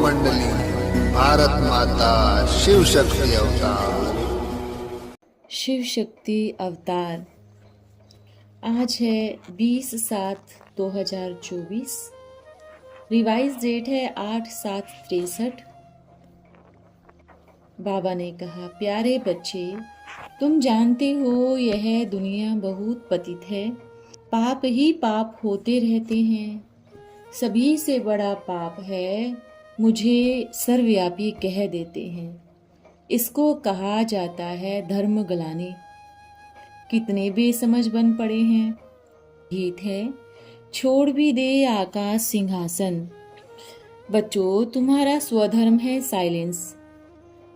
मंडली, भारत माता शिव शक्ति अवतार। शिव शक्ति अवतार। आज है 20/7/2024। रिवाइज डेट है 8/7/63। बाबा ने कहा, प्यारे बच्चे, तुम जानते हो यह दुनिया बहुत पतित है। पाप ही पाप होते रहते हैं। सभी से बड़ा पाप है मुझे सर्वव्यापी कह देते हैं। इसको कहा जाता है धर्म गलानी। कितने बेसमझ बन पड़े हैं। गीत है, छोड़ भी दे आकाश सिंहासन। बच्चों, तुम्हारा स्वधर्म है साइलेंस।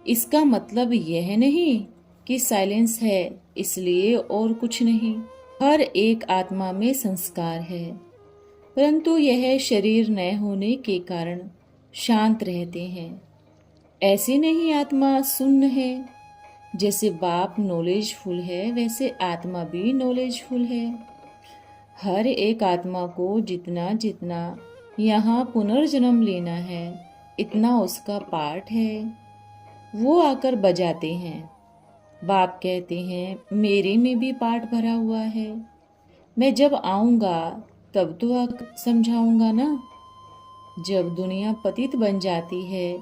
इसका मतलब यह नहीं कि साइलेंस है इसलिए और कुछ नहीं। हर एक आत्मा में संस्कार है, परंतु यह शरीर न होने के कारण शांत रहते हैं। ऐसे नहीं आत्मा सुन्न है। जैसे बाप नॉलेजफुल है वैसे आत्मा भी नॉलेजफुल है। हर एक आत्मा को जितना जितना यहाँ पुनर्जन्म लेना है इतना उसका पार्ट है। वो आकर बजाते हैं। बाप कहते हैं मेरे में भी पार्ट भरा हुआ है। मैं जब आऊँगा तब तो आकर समझाऊंगा ना। जब दुनिया पतित बन जाती है,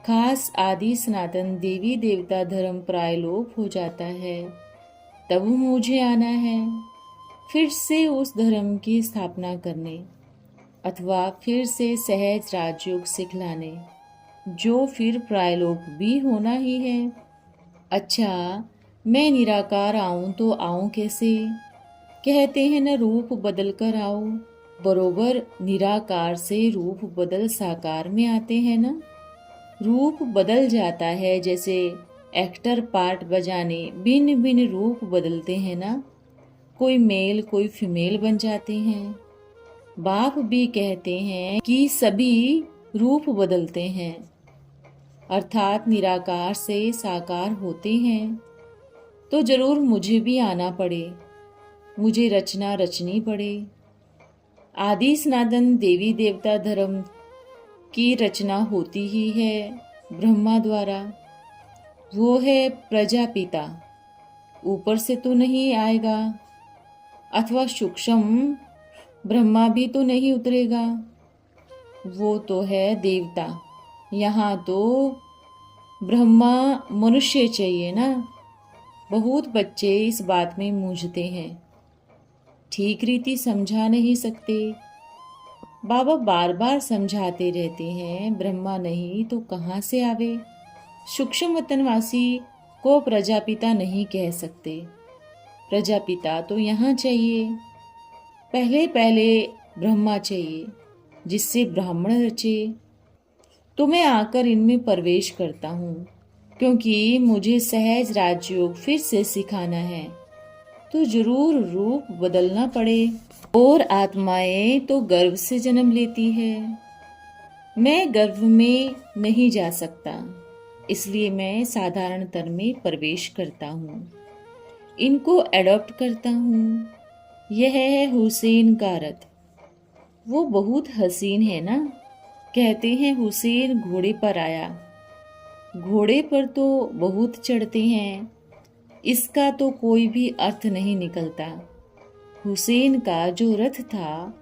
खास आदि सनातन देवी देवता धर्म प्रायलोप हो जाता है, तब मुझे आना है फिर से उस धर्म की स्थापना करने, अथवा फिर से सहज राजयोग सिखलाने, जो फिर प्रायलोप भी होना ही है। अच्छा, मैं निराकार आऊं तो आऊं कैसे? कहते हैं न, रूप बदल कर आओ। बरोबर निराकार से रूप बदल साकार में आते हैं ना। रूप बदल जाता है, जैसे एक्टर पार्ट बजाने भिन्न भिन्न रूप बदलते हैं ना। कोई मेल कोई फीमेल बन जाते हैं। बाप भी कहते हैं कि सभी रूप बदलते हैं, अर्थात निराकार से साकार होते हैं। तो जरूर मुझे भी आना पड़े, मुझे रचना रचनी पड़े। आदि सनातन देवी देवता धर्म की रचना होती ही है ब्रह्मा द्वारा। वो है प्रजापिता, ऊपर से तो नहीं आएगा, अथवा सूक्ष्म ब्रह्मा भी तो नहीं उतरेगा। वो तो है देवता। यहाँ तो ब्रह्मा मनुष्य चाहिए ना। बहुत बच्चे इस बात में मूंझते हैं, ठीक रीति समझा नहीं सकते। बाबा बार बार समझाते रहते हैं, ब्रह्मा नहीं तो कहाँ से आवे। सूक्ष्म वतनवासी को प्रजापिता नहीं कह सकते। प्रजापिता तो यहाँ चाहिए। पहले पहले ब्रह्मा चाहिए, जिससे ब्राह्मण रचे। तो मैं आकर इनमें प्रवेश करता हूँ, क्योंकि मुझे सहज राजयोग फिर से सिखाना है। तो जरूर रूप बदलना पड़े। और आत्माएं तो गर्भ से जन्म लेती है। मैं गर्भ में नहीं जा सकता, इसलिए मैं साधारण तन में प्रवेश करता हूँ, इनको एडॉप्ट करता हूँ। यह है हुसैन का रथ। वो बहुत हसीन है ना। कहते हैं हुसैन घोड़े पर आया। घोड़े पर तो बहुत चढ़ते हैं, इसका तो कोई भी अर्थ नहीं निकलता। हुसैन का जो रथ था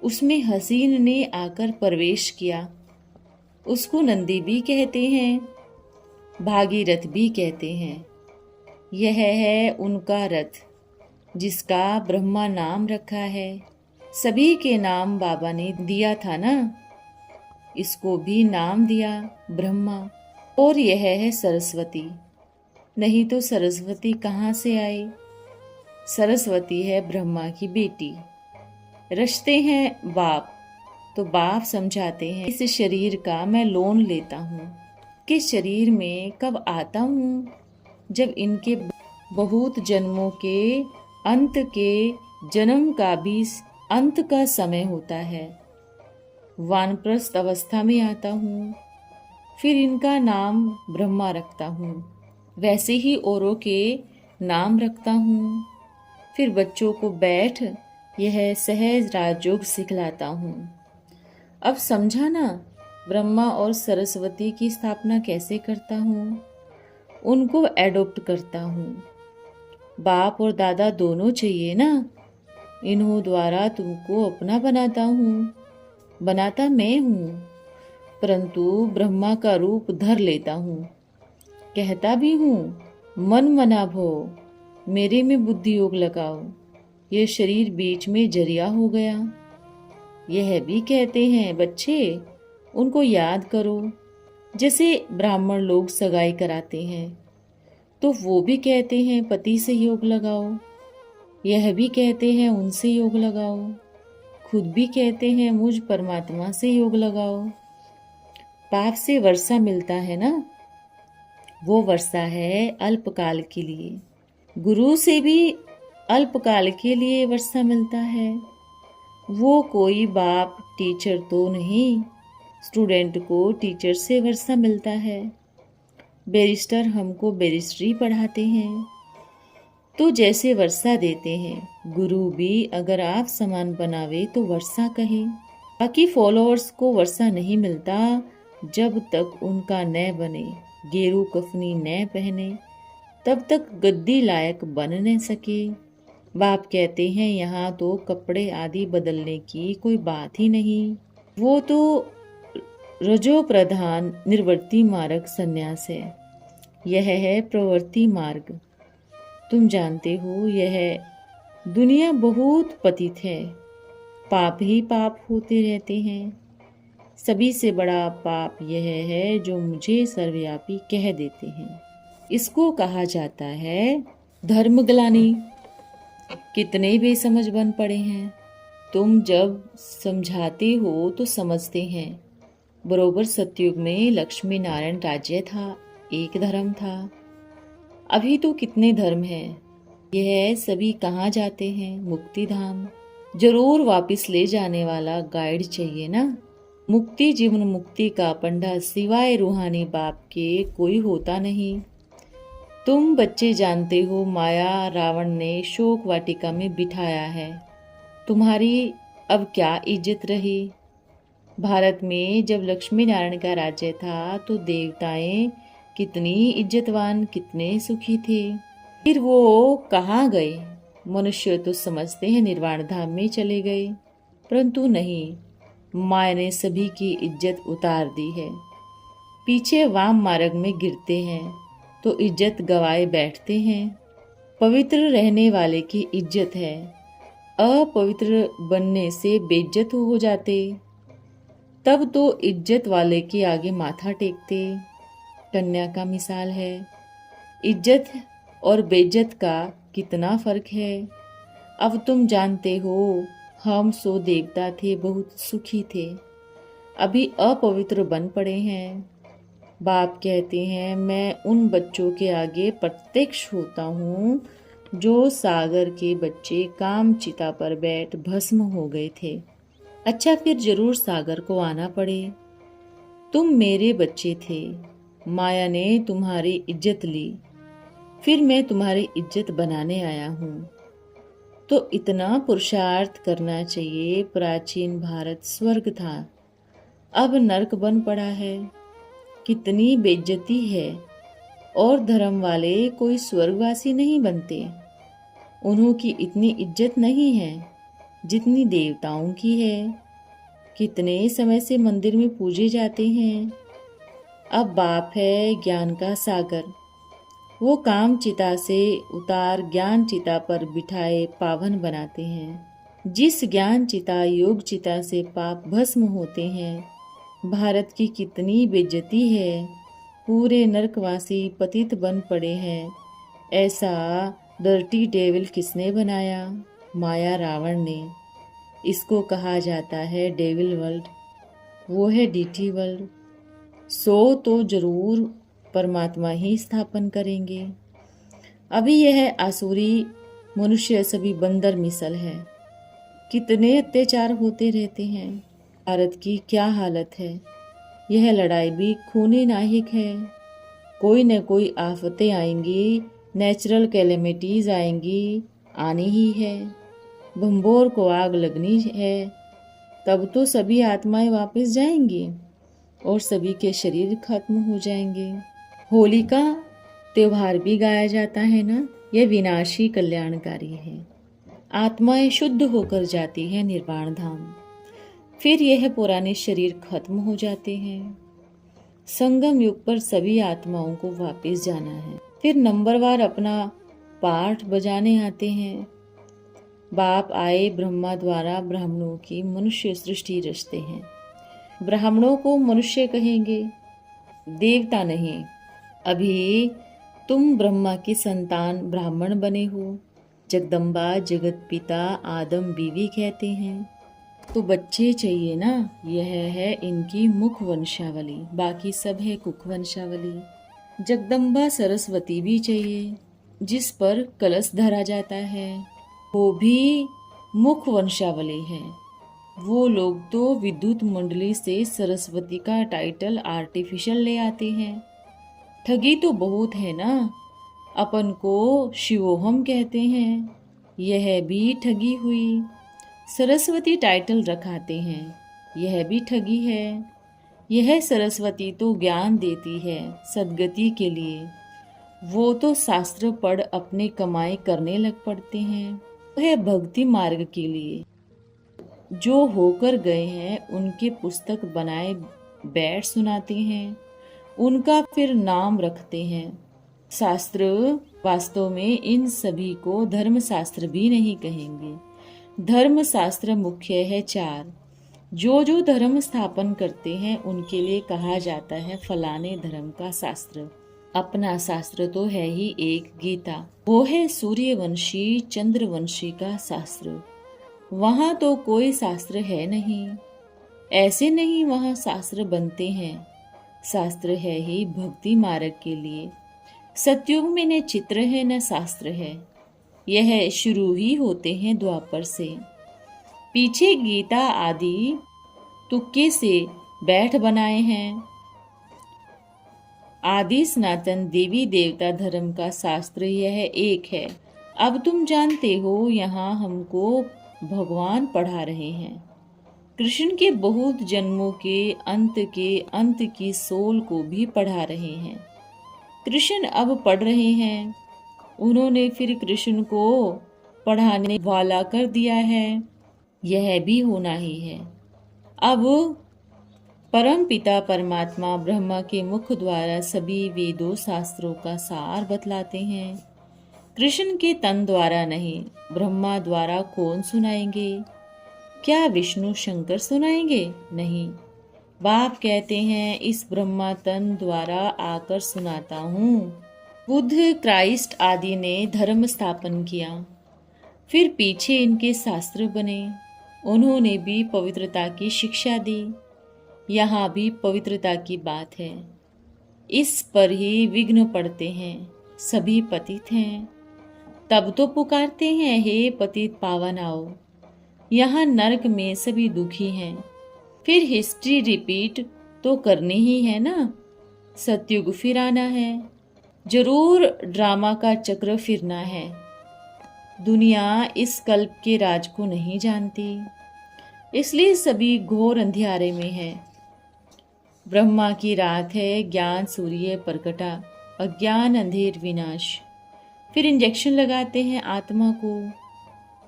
उसमें हसीन ने आकर प्रवेश किया। उसको नंदी भी कहते हैं, भागीरथ भी कहते हैं। यह है उनका रथ, जिसका ब्रह्मा नाम रखा है। सभी के नाम बाबा ने दिया था ना, इसको भी नाम दिया ब्रह्मा। और यह है सरस्वती। नहीं तो सरस्वती कहाँ से आई? सरस्वती है ब्रह्मा की बेटी। रचते हैं बाप, तो बाप समझाते हैं इस शरीर का मैं लोन लेता हूँ। किस शरीर में कब आता हूँ? जब इनके बहुत जन्मों के अंत के जन्म का भी अंत का समय होता है। वानप्रस्थ अवस्था में आता हूँ, फिर इनका नाम ब्रह्मा रखता हूँ। वैसे ही औरों के नाम रखता हूँ। फिर बच्चों को बैठ यह सहज राजयोग सिखलाता हूँ। अब समझा ना, ब्रह्मा और सरस्वती की स्थापना कैसे करता हूँ, उनको एडॉप्ट करता हूँ। बाप और दादा दोनों चाहिए ना, इन्हों द्वारा तुमको अपना बनाता हूँ। बनाता मैं हूँ, परंतु ब्रह्मा का रूप धर लेता हूँ। कहता भी हूँ, मन मना भो, मेरे में बुद्धि योग लगाओ। यह शरीर बीच में जरिया हो गया। यह भी कहते हैं, बच्चे उनको याद करो। जैसे ब्राह्मण लोग सगाई कराते हैं तो वो भी कहते हैं पति से योग लगाओ। यह भी कहते हैं उनसे योग लगाओ। खुद भी कहते हैं मुझ परमात्मा से योग लगाओ। पाप से वर्षा मिलता है ना, वो वर्षा है अल्पकाल के लिए। गुरु से भी अल्पकाल के लिए वर्षा मिलता है। वो कोई बाप टीचर तो नहीं, स्टूडेंट को टीचर से वर्षा मिलता है। बैरिस्टर हमको बैरिस्ट्री पढ़ाते हैं तो जैसे वर्षा देते हैं, गुरु भी अगर आप समान बनावे तो वर्षा कहे। बाकी फॉलोअर्स को वर्षा नहीं मिलता जब तक उनका न बने, गेरू कफनी न पहने, तब तक गद्दी लायक बन न सके। बाप कहते हैं यहाँ तो कपड़े आदि बदलने की कोई बात ही नहीं, वो तो रजो प्रधान निर्वृत्ति मार्ग संन्यास है। यह है प्रवृत्ति मार्ग। तुम जानते हो यह दुनिया बहुत पतित है, पाप ही पाप होते रहते हैं। सभी से बड़ा पाप यह है जो मुझे सर्वव्यापी कह देते हैं। इसको कहा जाता है धर्मग्लानि। कितने बेसमझ बन पड़े हैं। तुम जब समझाते हो तो समझते हैं। बरोबर सतयुग में लक्ष्मी नारायण राज्य था, एक धर्म था। अभी तो कितने धर्म हैं। यह सभी कहाँ जाते हैं? मुक्ति धाम। जरूर वापस ले जाने वाला गाइड चाहिए ना। मुक्ति जीवन मुक्ति का पंडा सिवाय रूहानी बाप के कोई होता नहीं। तुम बच्चे जानते हो माया रावण ने शोक वाटिका में बिठाया है। तुम्हारी अब क्या इज्जत रही? भारत में जब लक्ष्मी नारायण का राज्य था तो देवताएं कितनी इज्जतवान, कितने सुखी थे। फिर वो कहाँ गए? मनुष्य तो समझते हैं निर्वाण धाम में चले गए, परंतु नहीं, माया ने सभी की इज्जत उतार दी है। पीछे वाम मार्ग में गिरते हैं तो इज्जत गवाए बैठते हैं। पवित्र रहने वाले की इज्जत है, अपवित्र बनने से बेइज्जत हो जाते, तब तो इज्जत वाले के आगे माथा टेकते। कन्या का मिसाल है। इज्जत और बेइज्जत का कितना फर्क है। अब तुम जानते हो हम सो देवता थे, बहुत सुखी थे, अभी अपवित्र बन पड़े हैं। बाप कहते हैं मैं उन बच्चों के आगे प्रत्यक्ष होता हूँ जो सागर के बच्चे काम चिता पर बैठ भस्म हो गए थे। अच्छा, फिर जरूर सागर को आना पड़े। तुम मेरे बच्चे थे, माया ने तुम्हारी इज्जत ली, फिर मैं तुम्हारी इज्जत बनाने आया हूँ। तो इतना पुरुषार्थ करना चाहिए। प्राचीन भारत स्वर्ग था, अब नरक बन पड़ा है। कितनी बेइज्जती है। और धर्म वाले कोई स्वर्गवासी नहीं बनते। उन्हों की इतनी इज्जत नहीं है जितनी देवताओं की है। कितने समय से मंदिर में पूजे जाते हैं। अब बाप है ज्ञान का सागर, वो काम चिता से उतार ज्ञान चिता पर बिठाए पावन बनाते हैं। जिस ज्ञान चिता योग चिता से पाप भस्म होते हैं। भारत की कितनी बेइज्जती है। पूरे नरकवासी पतित बन पड़े हैं। ऐसा डर्टी डेविल किसने बनाया? माया रावण ने। इसको कहा जाता है डेविल वर्ल्ड, वो है डीटी वर्ल्ड। सो तो जरूर परमात्मा ही स्थापन करेंगे। अभी यह आसुरी मनुष्य सभी बंदर मिसल है। कितने अत्याचार होते रहते हैं। भारत की क्या हालत है। यह लड़ाई भी खूनी नाहिक है। कोई न कोई आफतें आएंगी, नेचुरल कैलेमिटीज आएंगी, आनी ही है। भंबोर को आग लगनी है, तब तो सभी आत्माएं वापस जाएंगी। और सभी के शरीर खत्म हो जाएंगे। होली का त्योहार भी गाया जाता है ना, यह विनाशी कल्याणकारी है। आत्माएं शुद्ध होकर जाती है निर्वाण धाम, फिर यह पुराने शरीर खत्म हो जाते हैं। संगम युग पर सभी आत्माओं को वापस जाना है। फिर नंबरवार अपना पाठ बजाने आते हैं। बाप आए ब्रह्मा द्वारा ब्राह्मणों की मनुष्य सृष्टि रचते हैं। ब्राह्मणों को मनुष्य कहेंगे, देवता नहीं। अभी तुम ब्रह्मा की संतान ब्राह्मण बने हो। जगदम्बा जगत पिता आदम बीवी कहते हैं, तो बच्चे चाहिए ना। यह है इनकी मुख वंशावली, बाकी सब है कुख वंशावली। जगदम्बा सरस्वती भी चाहिए, जिस पर कलश धरा जाता है, वो भी मुख वंशावली है। वो लोग तो विद्युत मंडली से सरस्वती का टाइटल आर्टिफिशियल ले आते हैं। ठगी तो बहुत है ना। अपन को शिवोहम कहते हैं, यह भी ठगी हुई। सरस्वती टाइटल रखाते हैं, यह भी ठगी है। यह सरस्वती तो ज्ञान देती है सद्गति के लिए, वो तो शास्त्र पढ़ अपने कमाई करने लग पड़ते हैं। वह भक्ति मार्ग के लिए जो होकर गए हैं उनके पुस्तक बनाए बैठ सुनाते हैं, उनका फिर नाम रखते हैं शास्त्र। वास्तव में इन सभी को धर्म शास्त्र भी नहीं कहेंगे। धर्म शास्त्र मुख्य है 4। जो धर्म स्थापन करते हैं उनके लिए कहा जाता है फलाने धर्म का शास्त्र। अपना शास्त्र तो है ही एक गीता, वो है सूर्यवंशी चंद्रवंशी का शास्त्र। वहाँ तो कोई शास्त्र है नहीं। ऐसे नहीं वहाँ शास्त्र बनते हैं। शास्त्र है ही भक्ति मार्ग के लिए। सतयुग में न चित्र है न शास्त्र है। यह शुरू ही होते हैं द्वापर से। पीछे गीता आदि तुक्के से बैठ बनाए हैं। आदि सनातन देवी देवता धर्म का शास्त्र यह एक है। अब तुम जानते हो यहाँ हमको भगवान पढ़ा रहे हैं। कृष्ण के बहुत जन्मों के अंत की सोल को भी पढ़ा रहे हैं। कृष्ण अब पढ़ रहे हैं। उन्होंने फिर कृष्ण को पढ़ाने वाला कर दिया है। यह भी होना ही है। अब परम पिता परमात्मा ब्रह्मा के मुख द्वारा सभी वेदों शास्त्रों का सार बतलाते हैं। कृष्ण के तन द्वारा नहीं, ब्रह्मा द्वारा कौन सुनाएंगे? क्या विष्णु शंकर सुनाएंगे? नहीं। बाप कहते हैं इस ब्रह्मा तन द्वारा आकर सुनाता हूँ। बुद्ध क्राइस्ट आदि ने धर्म स्थापन किया, फिर पीछे इनके शास्त्र बने। उन्होंने भी पवित्रता की शिक्षा दी। यहाँ भी पवित्रता की बात है। इस पर ही विघ्न पड़ते हैं। सभी पतित हैं, तब तो पुकारते हैं हे पतित पावन आओ। यहाँ नरक में सभी दुखी हैं। फिर हिस्ट्री रिपीट तो करनी ही है ना। सतयुग फिर आना है। जरूर ड्रामा का चक्र फिरना है। दुनिया इस कल्प के राज को नहीं जानती, इसलिए सभी घोर अंधियारे में है। ब्रह्मा की रात है, ज्ञान सूर्य प्रकटा, अज्ञान अंधेर विनाश। फिर इंजेक्शन लगाते हैं आत्मा को।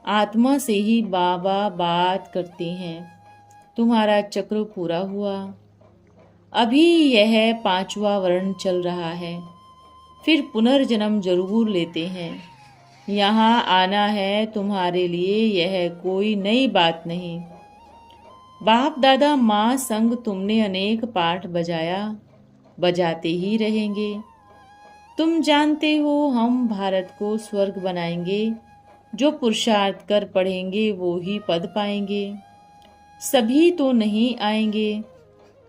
आत्मा से ही बाबा बात करते हैं। तुम्हारा चक्र पूरा हुआ। अभी यह 5वां वर्ण चल रहा है। फिर पुनर्जन्म जरूर लेते हैं। यहाँ आना है तुम्हारे लिए, यह कोई नई बात नहीं। बाप दादा माँ संग तुमने अनेक पाठ बजाया, बजाते ही रहेंगे। तुम जानते हो हम भारत को स्वर्ग बनाएंगे। जो पुरुषार्थ कर पढ़ेंगे वो ही पद पाएंगे। सभी तो नहीं आएंगे।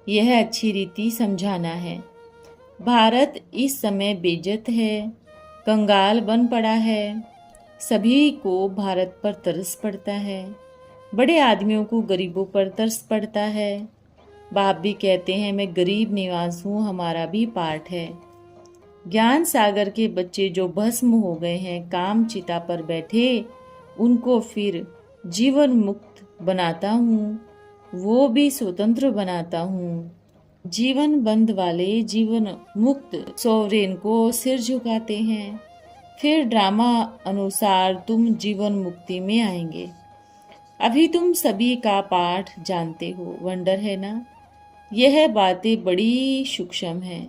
यह अच्छी रीति समझाना है। भारत इस समय बेइज्जत है, कंगाल बन पड़ा है। सभी को भारत पर तरस पड़ता है। बड़े आदमियों को गरीबों पर तरस पड़ता है। बाप भी कहते हैं मैं गरीब निवास हूँ, हमारा भी पाठ है। ज्ञान सागर के बच्चे जो भस्म हो गए हैं, काम चिता पर बैठे, उनको फिर जीवन मुक्त बनाता हूँ, वो भी स्वतंत्र बनाता हूँ। जीवन बंद वाले जीवन मुक्त सोवरेन को सिर झुकाते हैं। फिर ड्रामा अनुसार तुम जीवन मुक्ति में आएंगे। अभी तुम सभी का पाठ जानते हो, वंडर है ना। यह बातें बड़ी सूक्ष्म हैं।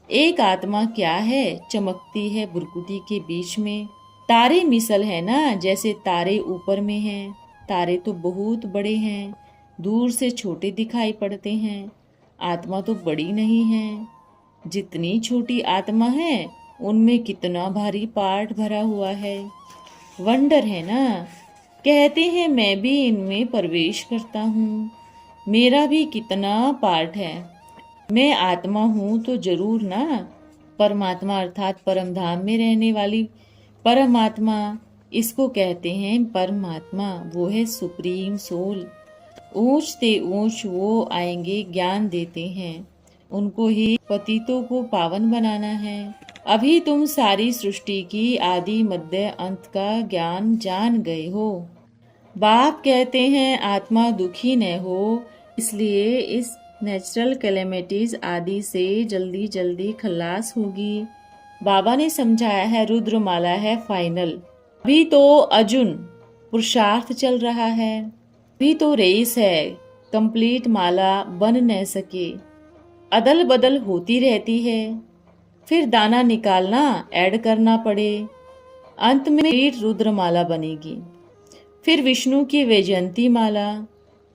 एक आत्मा क्या है, चमकती है बुरकुटी के बीच में। तारे मिसल है ना, जैसे तारे ऊपर में हैं। तारे तो बहुत बड़े हैं, दूर से छोटे दिखाई पड़ते हैं। आत्मा तो बड़ी नहीं है। जितनी छोटी आत्मा है उनमें कितना भारी पाठ भरा हुआ है। वंडर है ना। कहते हैं मैं भी इनमें प्रवेश करता हूँ, मेरा भी कितना पाठ है। मैं आत्मा हूँ तो जरूर ना। परमात्मा अर्थात परम धाम में रहने वाली परमात्मा, इसको कहते हैं परमात्मा। वो है सुप्रीम सोल। ऊंच से ऊंच वो आएंगे, ज्ञान देते हैं। उनको ही पतितों को पावन बनाना है। अभी तुम सारी सृष्टि की आदि मध्य अंत का ज्ञान जान गए हो। बाप कहते हैं आत्मा दुखी न हो, इसलिए इस नेचुरल कैलेमिटीज आदि से जल्दी जल्दी खल्लास होगी। बाबा ने समझाया है रुद्रमाला है फाइनल। अभी तो अर्जुन पुरुषार्थ चल रहा है, अभी तो रेस है, कंप्लीट माला बन न सके, अदल बदल होती रहती है। फिर दाना निकालना, ऐड करना पड़े, अंत में रुद्रमाला बनेगी। फिर विष्णु की वैजयंती माला,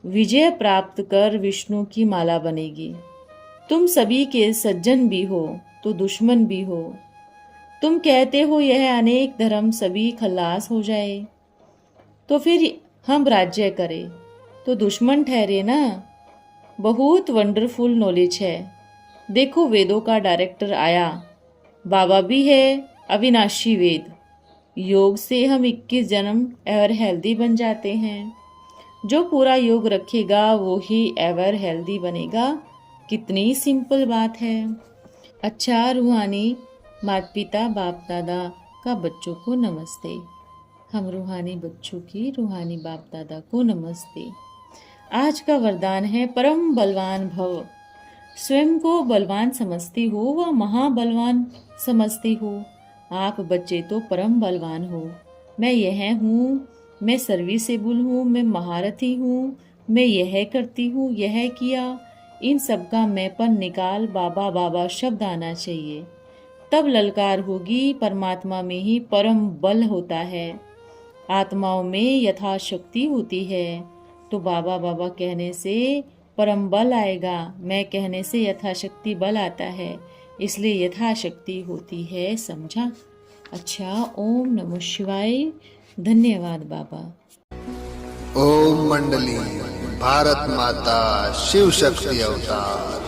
विजय प्राप्त कर विष्णु की माला बनेगी। तुम सभी के सज्जन भी हो तो दुश्मन भी हो। तुम कहते हो यह अनेक धर्म सभी खल्लास हो जाए, तो फिर हम राज्य करें तो दुश्मन ठहरे ना। बहुत वंडरफुल नॉलेज है। देखो वेदों का डायरेक्टर आया, बाबा भी है अविनाशी वेद। योग से हम 21 जन्म एवर हेल्दी बन जाते हैं। जो पूरा योग रखेगा वो ही एवर हेल्दी बनेगा। कितनी सिंपल बात है। अच्छा, रूहानी माता पिता बाप दादा का बच्चों को नमस्ते। हम रूहानी बच्चों की रूहानी बाप दादा को नमस्ते। आज का वरदान है परम बलवान भव। स्वयं को बलवान समझती हो व महाबलवान समझती हो। आप बच्चे तो परम बलवान हो। मैं यह हूँ, मैं सर्विसेबल हूँ, मैं महारथी हूँ, मैं यह करती हूँ, यह किया। इन सब का मैंपन निकाल बाबा बाबा शब्द आना चाहिए, तब ललकार होगी। परमात्मा में ही परम बल होता है, आत्माओं में यथाशक्ति होती है। तो बाबा बाबा कहने से परम बल आएगा, मैं कहने से यथाशक्ति बल आता है, इसलिए यथाशक्ति होती है, समझा। अच्छा, ओम नमः शिवाय। धन्यवाद बाबा। ओम मंडली भारत माता शिव शक्ति अवतार।